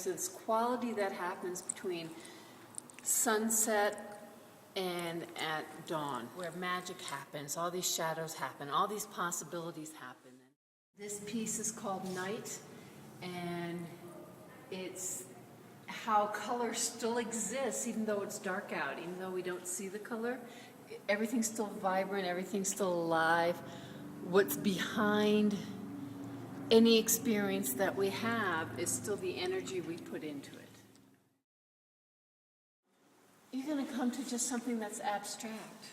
there's this quality that happens between sunset and at dawn, where magic happens, all these shadows happen, all these possibilities happen. This piece is called Night, and it's how color still exists even though it's dark out, even though we don't see the color. Everything's still vibrant, everything's still alive. What's behind any experience that we have is still the energy we put into it. You're going to come to just something that's abstract,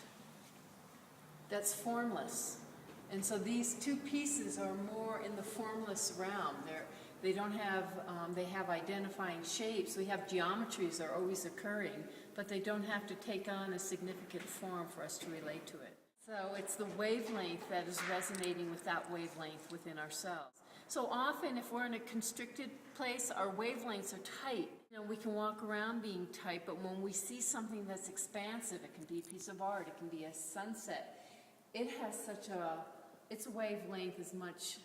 that's formless. And so these two pieces are more in the formless realm. They don't have, they have identifying shapes. We have geometries that are always occurring, but they don't have to take on a significant form for us to relate to it. So it's the wavelength that is resonating with that wavelength within ourselves. So often if we're in a constricted place, our wavelengths are tight. You know, we can walk around being tight, but when we see something that's expansive, it can be a piece of art, it can be a sunset, it has such its wavelength is much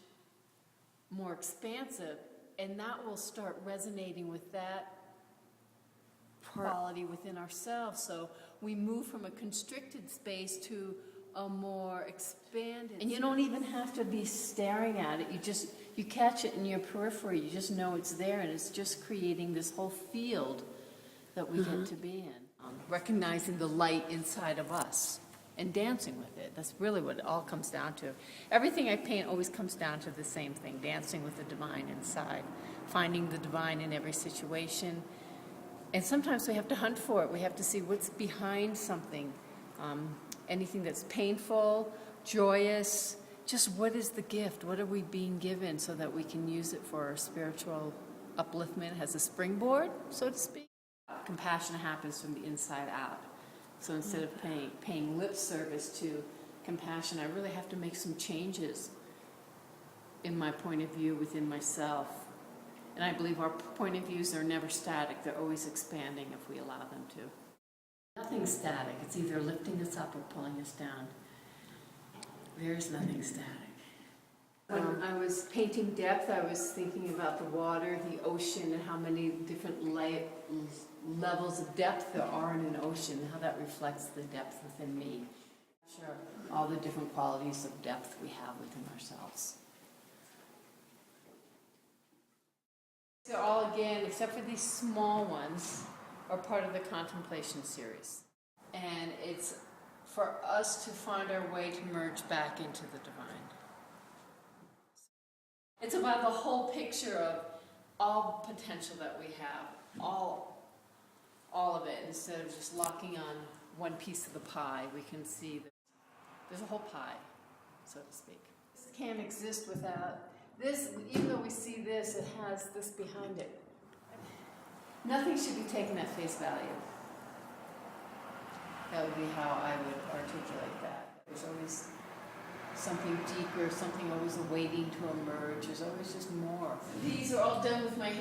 more expansive, and that will start resonating with that quality within ourselves. So we move from a constricted space to a more expanded. And you don't even have to be staring at it. You catch it in your periphery. You just know it's there, and it's just creating this whole field that we get to be in. Recognizing the light inside of us and dancing with it. That's really what it all comes down to. Everything I paint always comes down to the same thing, dancing with the divine inside, finding the divine in every situation. And sometimes we have to hunt for it. We have to see what's behind something. Anything that's painful, joyous, just what is the gift? What are we being given so that we can use it for our spiritual upliftment as a springboard, so to speak? Compassion happens from the inside out. So instead of paying lip service to compassion, I really have to make some changes in my point of view within myself. And I believe our point of views are never static. They're always expanding if we allow them to. Nothing's static. It's either lifting us up or pulling us down. There is nothing static. When I was painting depth, I was thinking about the water, the ocean, and how many different levels of depth there are in an ocean, how that reflects the depth within me. Sure. All the different qualities of depth we have within ourselves. So all, again, except for these small ones, are part of the contemplation series. And it's for us to find our way to merge back into the divine. It's about the whole picture of all potential that we have, all of it, instead of just locking on one piece of the pie. We can see that there's a whole pie, so to speak. This can't exist without this. Even though we see this, it has this behind it. Nothing should be taken at face value. That would be how I would articulate that. There's always something deeper, something always waiting to emerge. There's always just more. These are all done with my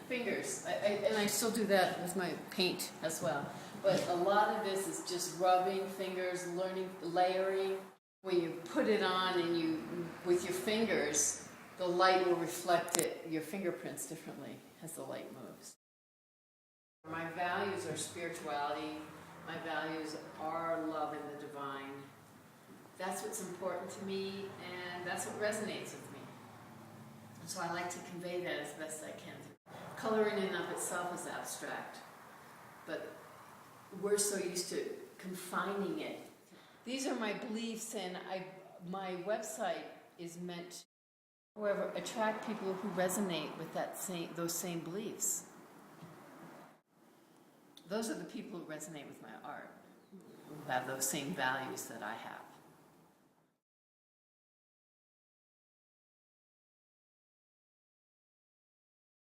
fingers. And I still do that with my paint as well. But a lot of this is just rubbing fingers, learning, layering. When you put it on and with your fingers, the light will reflect your fingerprints differently as the light moves. My values are spirituality. My values are love and the divine. That's what's important to me, and that's what resonates with me. And so I like to convey that as best I can. Color in and of itself is abstract, but we're so used to confining it. These are my beliefs, and my website is meant to, however, attract people who resonate with those same beliefs. Those are the people who resonate with my art, who have those same values that I have.